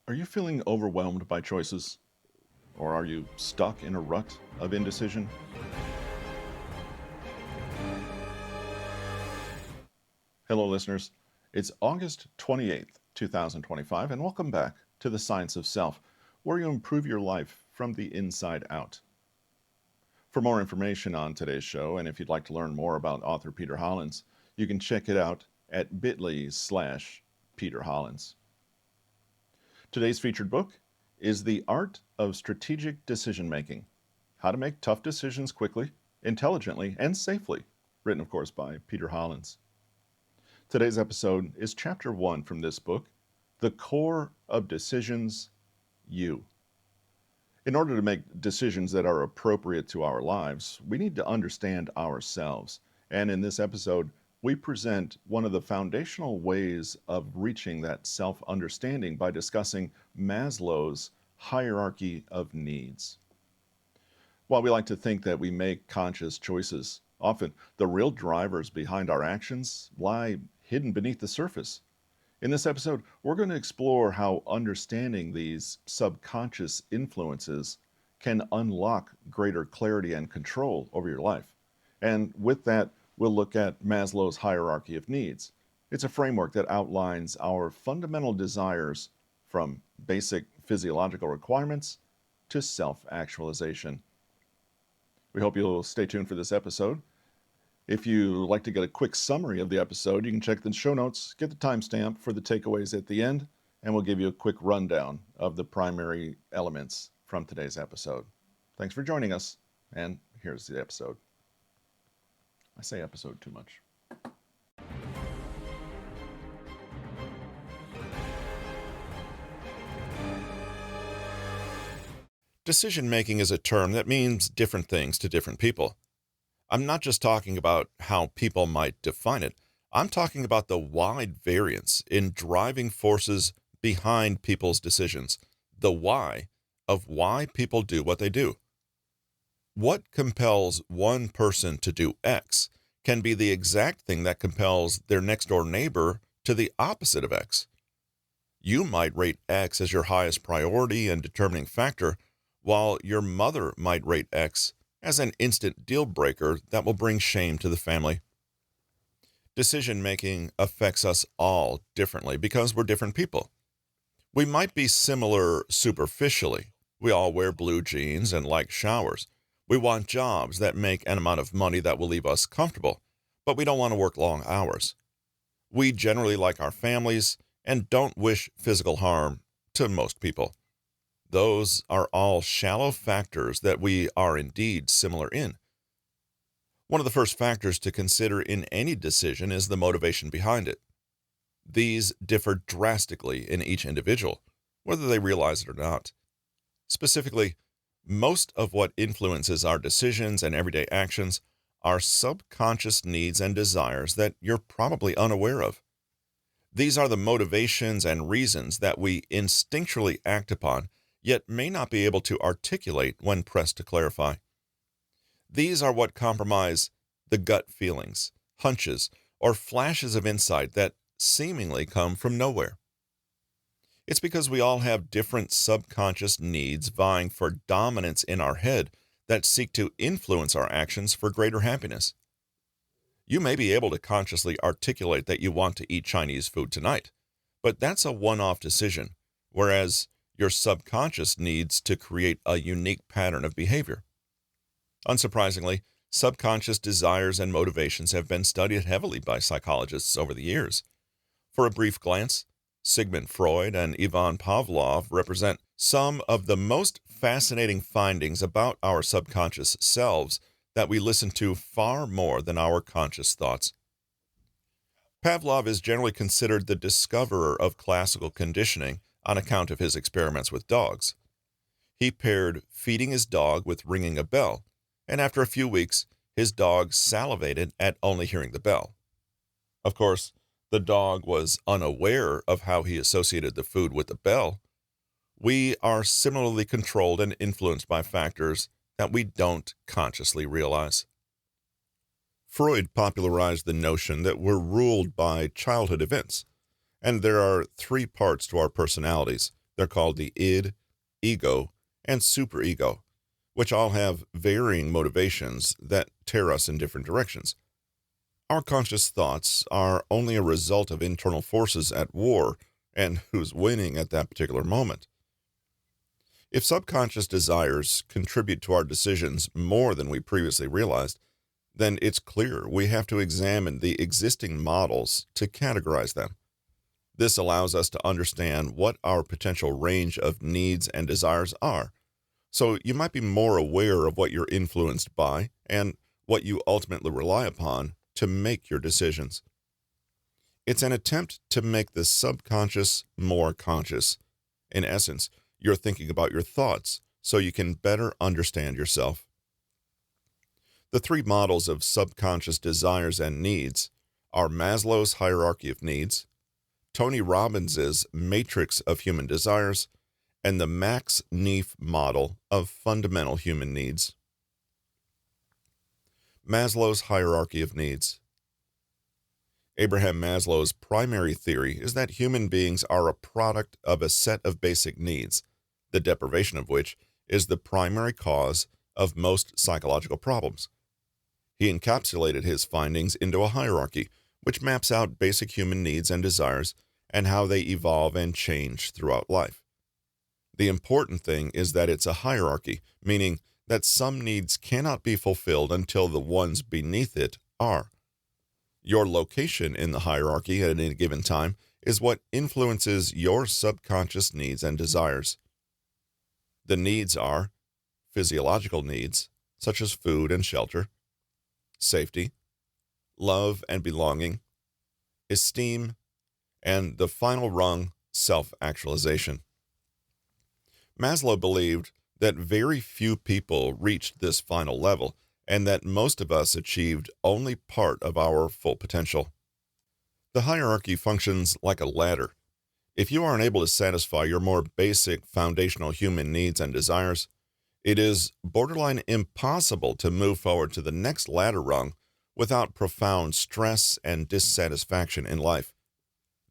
Are you feeling overwhelmed by choices? Or are you stuck in a rut of indecision? Hello, listeners. It's August 28th, 2025, and welcome back to The Science of Self, where you improve your life from the inside out. For more information on today's show, and if you'd like to learn more about author Peter Hollins, you can check it out at bit.ly/Peter Hollins. Today's featured book is The Art of Strategic Decision Making: How to Make Tough Decisions Quickly, Intelligently, and Safely, written, of course, by Peter Hollins. Today's episode is Chapter 1 from this book, The Core of Decisions, You. In order to make decisions that are appropriate to our lives, we need to understand ourselves. And in this episode, we present one of the foundational ways of reaching that self-understanding by discussing Maslow's hierarchy of needs. While we like to think that we make conscious choices, often the real drivers behind our actions lie hidden beneath the surface. In this episode, we're going to explore how understanding these subconscious influences can unlock greater clarity and control over your life. And with that, we'll look at Maslow's hierarchy of needs. It's a framework that outlines our fundamental desires from basic physiological requirements to self-actualization. We hope you'll stay tuned for this episode. If you like to get a quick summary of the episode, you can check the show notes, get the timestamp for the takeaways at the end, and we'll give you a quick rundown of the primary elements from today's episode. Thanks for joining us, and here's the episode. I say episode too much. Decision making is a term that means different things to different people. I'm not just talking about how people might define it. I'm talking about the wide variance in driving forces behind people's decisions, the why of why people do what they do. What compels one person to do X can be the exact thing that compels their next door neighbor to the opposite of X. You might rate X as your highest priority and determining factor, while your mother might rate X as an instant deal breaker that will bring shame to the family. Decision making affects us all differently because we're different people. We might be similar superficially. We all wear blue jeans and like showers. We want jobs that make an amount of money that will leave us comfortable, but we don't want to work long hours. We generally like our families and don't wish physical harm to most people. Those are all shallow factors that we are indeed similar in. One of the first factors to consider in any decision is the motivation behind it. These differ drastically in each individual, whether they realize it or not. Specifically, most of what influences our decisions and everyday actions are subconscious needs and desires that you're probably unaware of. These are the motivations and reasons that we instinctually act upon, yet may not be able to articulate when pressed to clarify. These are what comprise the gut feelings, hunches, or flashes of insight that seemingly come from nowhere. It's because we all have different subconscious needs vying for dominance in our head that seek to influence our actions for greater happiness. You may be able to consciously articulate that you want to eat Chinese food tonight, but that's a one-off decision, whereas your subconscious needs to create a unique pattern of behavior. Unsurprisingly, subconscious desires and motivations have been studied heavily by psychologists over the years. For a brief glance, Sigmund Freud and Ivan Pavlov represent some of the most fascinating findings about our subconscious selves that we listen to far more than our conscious thoughts. Pavlov is generally considered the discoverer of classical conditioning on account of his experiments with dogs. He paired feeding his dog with ringing a bell, and after a few weeks, his dog salivated at only hearing the bell. Of course, the dog was unaware of how he associated the food with the bell. We are similarly controlled and influenced by factors that we don't consciously realize. Freud popularized the notion that we're ruled by childhood events, and there are three parts to our personalities: They're called the id, ego, and superego, which all have varying motivations that tear us in different directions. Our conscious thoughts are only a result of internal forces at war and who's winning at that particular moment. If subconscious desires contribute to our decisions more than we previously realized, then it's clear we have to examine the existing models to categorize them. This allows us to understand what our potential range of needs and desires are. So you might be more aware of what you're influenced by and what you ultimately rely upon to make your decisions. It's an attempt to make the subconscious more conscious. In essence, you're thinking about your thoughts so you can better understand yourself. The three models of subconscious desires and needs are Maslow's hierarchy of needs, Tony Robbins's matrix of human desires, and the Max Neef model of fundamental human needs. Maslow's hierarchy of needs. Abraham Maslow's primary theory is that human beings are a product of a set of basic needs, the deprivation of which is the primary cause of most psychological problems. He encapsulated his findings into a hierarchy, which maps out basic human needs and desires and how they evolve and change throughout life. The important thing is that it's a hierarchy, meaning that some needs cannot be fulfilled until the ones beneath it are. Your location in the hierarchy at any given time is what influences your subconscious needs and desires. The needs are physiological needs, such as food and shelter, safety, love and belonging, esteem, and the final rung, self-actualization. Maslow believed that very few people reached this final level and that most of us achieved only part of our full potential. The hierarchy functions like a ladder. If you aren't able to satisfy your more basic foundational human needs and desires, it is borderline impossible to move forward to the next ladder rung without profound stress and dissatisfaction in life.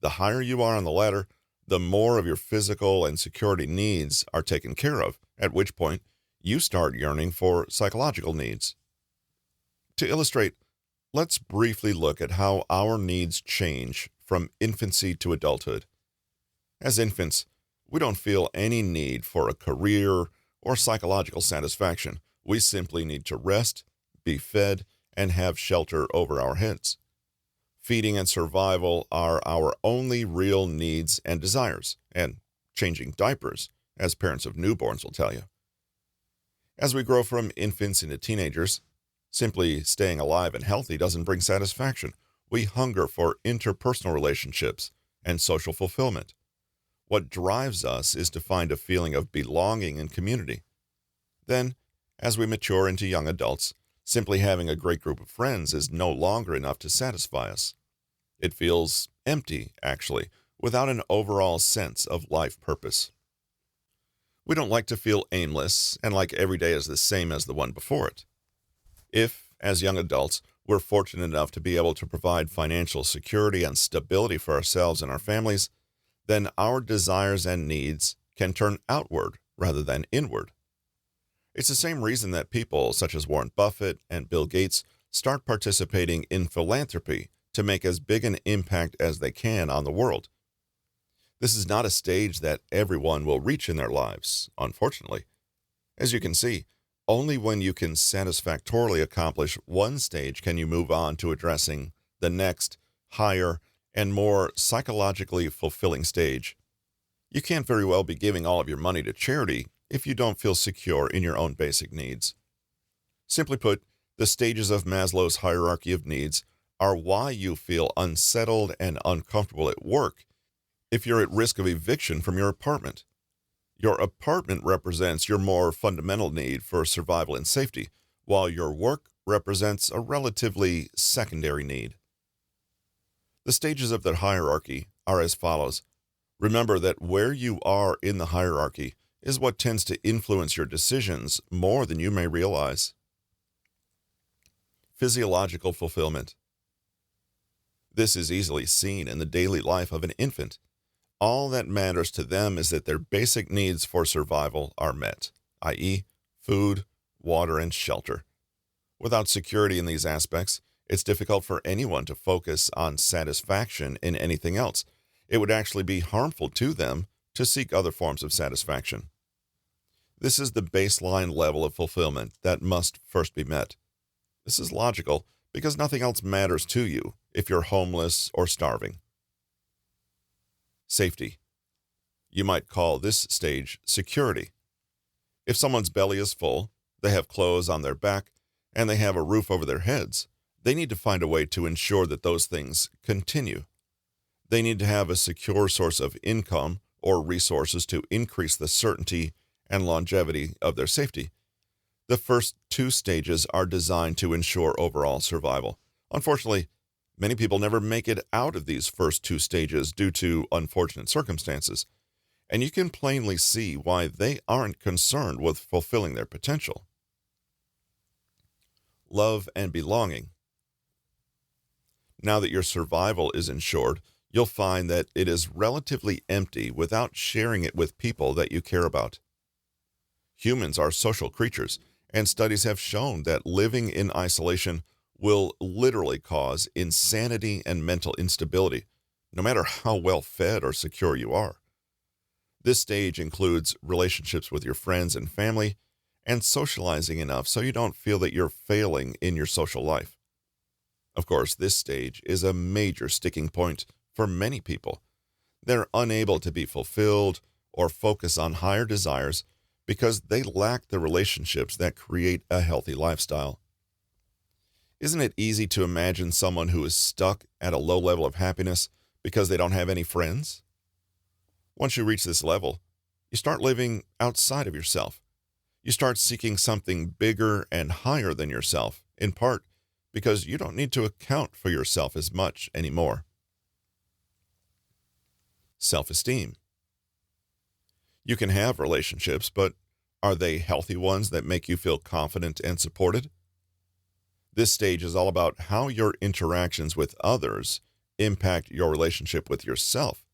The higher you are on the ladder, the more of your physical and security needs are taken care of, at which point you start yearning for psychological needs. To illustrate, let's briefly look at how our needs change from infancy to adulthood. As infants, we don't feel any need for a career or psychological satisfaction. We simply need to rest, be fed, and have shelter over our heads. Feeding and survival are our only real needs and desires, and changing diapers, as parents of newborns will tell you. As we grow from infants into teenagers, simply staying alive and healthy doesn't bring satisfaction. We hunger for interpersonal relationships and social fulfillment. What drives us is to find a feeling of belonging and community. Then, as we mature into young adults, simply having a great group of friends is no longer enough to satisfy us. It feels empty, actually, without an overall sense of life purpose. We don't like to feel aimless and like every day is the same as the one before it. If, as young adults, we're fortunate enough to be able to provide financial security and stability for ourselves and our families, then our desires and needs can turn outward rather than inward. It's the same reason that people such as Warren Buffett and Bill Gates start participating in philanthropy to make as big an impact as they can on the world. This is not a stage that everyone will reach in their lives, unfortunately. As you can see, only when you can satisfactorily accomplish one stage can you move on to addressing the next, higher, and more psychologically fulfilling stage. You can't very well be giving all of your money to charity if you don't feel secure in your own basic needs. Simply put, the stages of Maslow's hierarchy of needs are why you feel unsettled and uncomfortable at work if you're at risk of eviction from your apartment. Your apartment represents your more fundamental need for survival and safety, while your work represents a relatively secondary need. The stages of the hierarchy are as follows. Remember that where you are in the hierarchy is what tends to influence your decisions more than you may realize. Physiological fulfillment. This is easily seen in the daily life of an infant. All that matters to them is that their basic needs for survival are met, i.e., food, water, and shelter. Without security in these aspects, it's difficult for anyone to focus on satisfaction in anything else. It would actually be harmful to them to seek other forms of satisfaction. This is the baseline level of fulfillment that must first be met. This is logical because nothing else matters to you if you're homeless or starving. Safety. You might call this stage security. If someone's belly is full, they have clothes on their back, and they have a roof over their heads, they need to find a way to ensure that those things continue. They need to have a secure source of income or resources to increase the certainty and longevity of their safety. The first two stages are designed to ensure overall survival. Unfortunately, many people never make it out of these first two stages due to unfortunate circumstances, and you can plainly see why they aren't concerned with fulfilling their potential. Love and belonging. Now that your survival is ensured, you'll find that it is relatively empty without sharing it with people that you care about. Humans are social creatures, and studies have shown that living in isolation will literally cause insanity and mental instability, no matter how well fed or secure you are. This stage includes relationships with your friends and family, and socializing enough so you don't feel that you're failing in your social life. Of course, this stage is a major sticking point for many people. They're unable to be fulfilled or focus on higher desires because they lack the relationships that create a healthy lifestyle. Isn't it easy to imagine someone who is stuck at a low level of happiness because they don't have any friends? Once you reach this level, you start living outside of yourself. You start seeking something bigger and higher than yourself, in part because you don't need to account for yourself as much anymore. Self-esteem. You can have relationships, but are they healthy ones that make you feel confident and supported? This stage is all about how your interactions with others impact your relationship with yourself.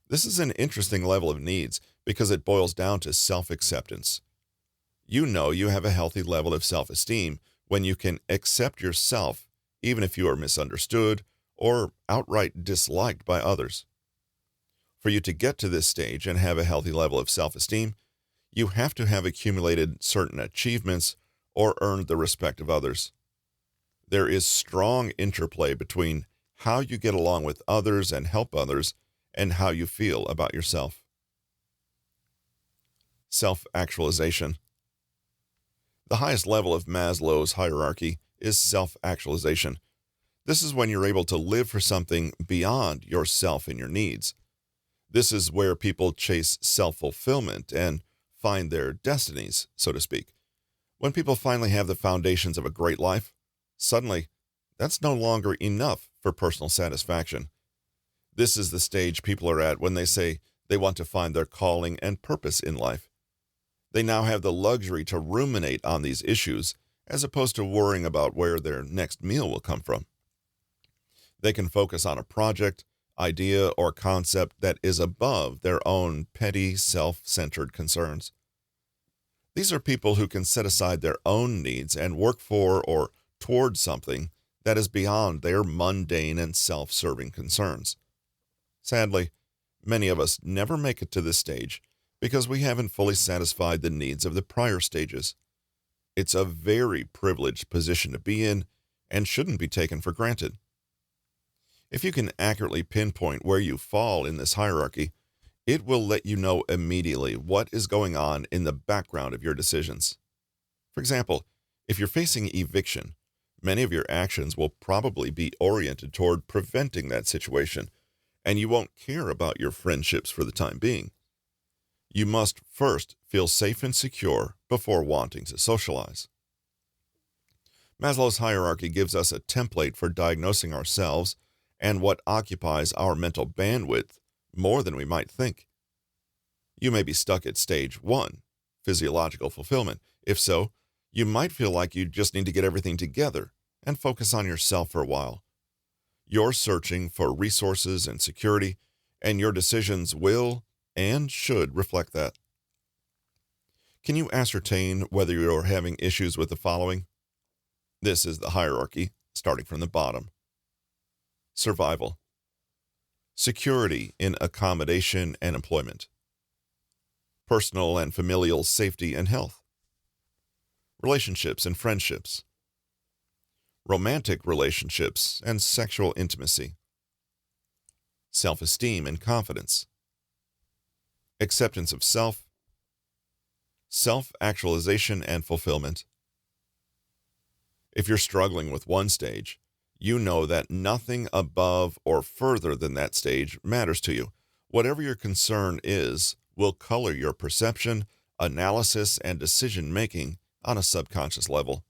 This is an interesting level of needs because it boils down to self-acceptance. You know you have a healthy level of self-esteem when you can accept yourself even if you are misunderstood or outright disliked by others. For you to get to this stage and have a healthy level of self-esteem, you have to have accumulated certain achievements or earned the respect of others. There is strong interplay between how you get along with others and help others and how you feel about yourself. Self-actualization. The highest level of Maslow's hierarchy is self-actualization. This is when you're able to live for something beyond yourself and your needs. This is where people chase self-fulfillment and find their destinies, so to speak. When people finally have the foundations of a great life, suddenly that's no longer enough for personal satisfaction. This is the stage people are at when they say they want to find their calling and purpose in life. They now have the luxury to ruminate on these issues as opposed to worrying about where their next meal will come from. They can focus on a project, idea, or concept that is above their own petty, self-centered concerns. These are people who can set aside their own needs and work for or toward something that is beyond their mundane and self-serving concerns. Sadly, many of us never make it to this stage because we haven't fully satisfied the needs of the prior stages. It's a very privileged position to be in and shouldn't be taken for granted. If you can accurately pinpoint where you fall in this hierarchy, it will let you know immediately what is going on in the background of your decisions. For example, if you're facing eviction, many of your actions will probably be oriented toward preventing that situation, and you won't care about your friendships for the time being. You must first feel safe and secure before wanting to socialize. Maslow's hierarchy gives us a template for diagnosing ourselves and what occupies our mental bandwidth more than we might think. You may be stuck at stage 1, physiological fulfillment. If so, you might feel like you just need to get everything together and focus on yourself for a while. You're searching for resources and security, and your decisions will and should reflect that. Can you ascertain whether you're having issues with the following? This is the hierarchy, starting from the bottom. Survival. Security in accommodation and employment. Personal and familial safety and health. Relationships and friendships. Romantic relationships and sexual intimacy. Self-esteem and confidence. Acceptance of self. Self-actualization and fulfillment. If you're struggling with one stage, you know that nothing above or further than that stage matters to you. Whatever your concern is will color your perception, analysis, and decision-making on a subconscious level.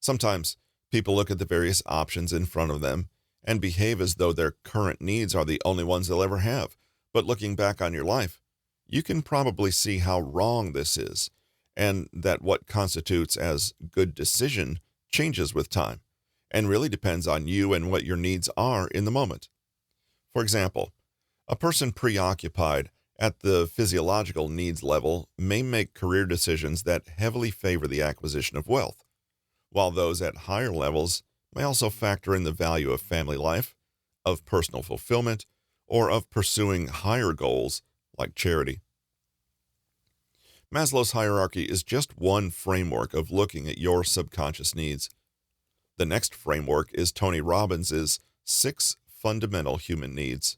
Sometimes people look at the various options in front of them and behave as though their current needs are the only ones they'll ever have. But looking back on your life, you can probably see how wrong this is, and that what constitutes as good decision changes with time and really depends on you and what your needs are in the moment. For example, a person preoccupied at the physiological needs level may make career decisions that heavily favor the acquisition of wealth, while those at higher levels may also factor in the value of family life, of personal fulfillment, or of pursuing higher goals like charity. Maslow's hierarchy is just one framework of looking at your subconscious needs. The next framework is Tony Robbins' 6 fundamental human needs.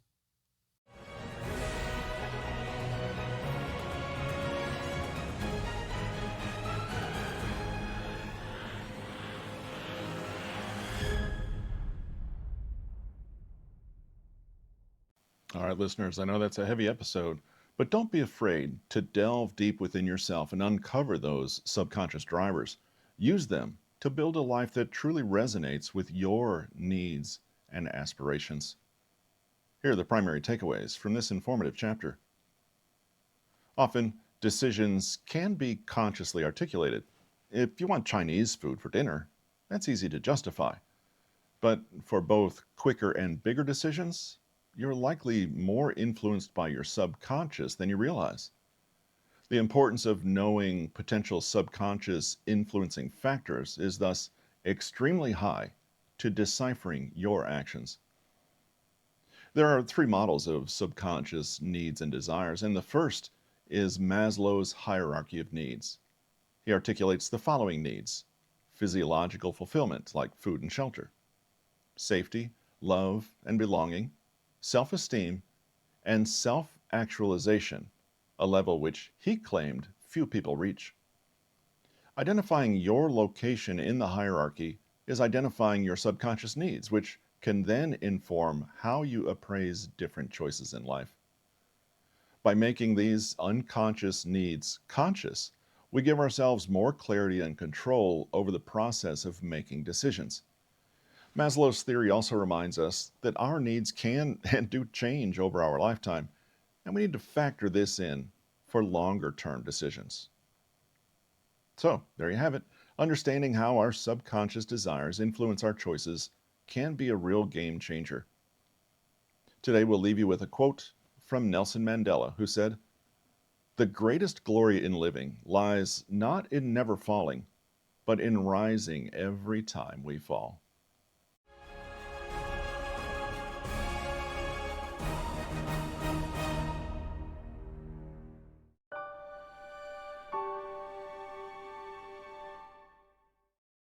All right, listeners, I know that's a heavy episode, but don't be afraid to delve deep within yourself and uncover those subconscious drivers. Use them to build a life that truly resonates with your needs and aspirations. Here are the primary takeaways from this informative chapter. Often, decisions can be consciously articulated. If you want Chinese food for dinner, that's easy to justify. But for both quicker and bigger decisions, you're likely more influenced by your subconscious than you realize. The importance of knowing potential subconscious influencing factors is thus extremely high to deciphering your actions. There are 3 models of subconscious needs and desires, and the first is Maslow's hierarchy of needs. He articulates the following needs: physiological fulfillment, like food and shelter; safety, love, and belonging; self-esteem; and self-actualization, a level which he claimed few people reach. Identifying your location in the hierarchy is identifying your subconscious needs, which can then inform how you appraise different choices in life. By making these unconscious needs conscious, we give ourselves more clarity and control over the process of making decisions. Maslow's theory also reminds us that our needs can and do change over our lifetime, and we need to factor this in for longer-term decisions. So, there you have it. Understanding how our subconscious desires influence our choices can be a real game changer. Today, we'll leave you with a quote from Nelson Mandela, who said, "The greatest glory in living lies not in never falling, but in rising every time we fall."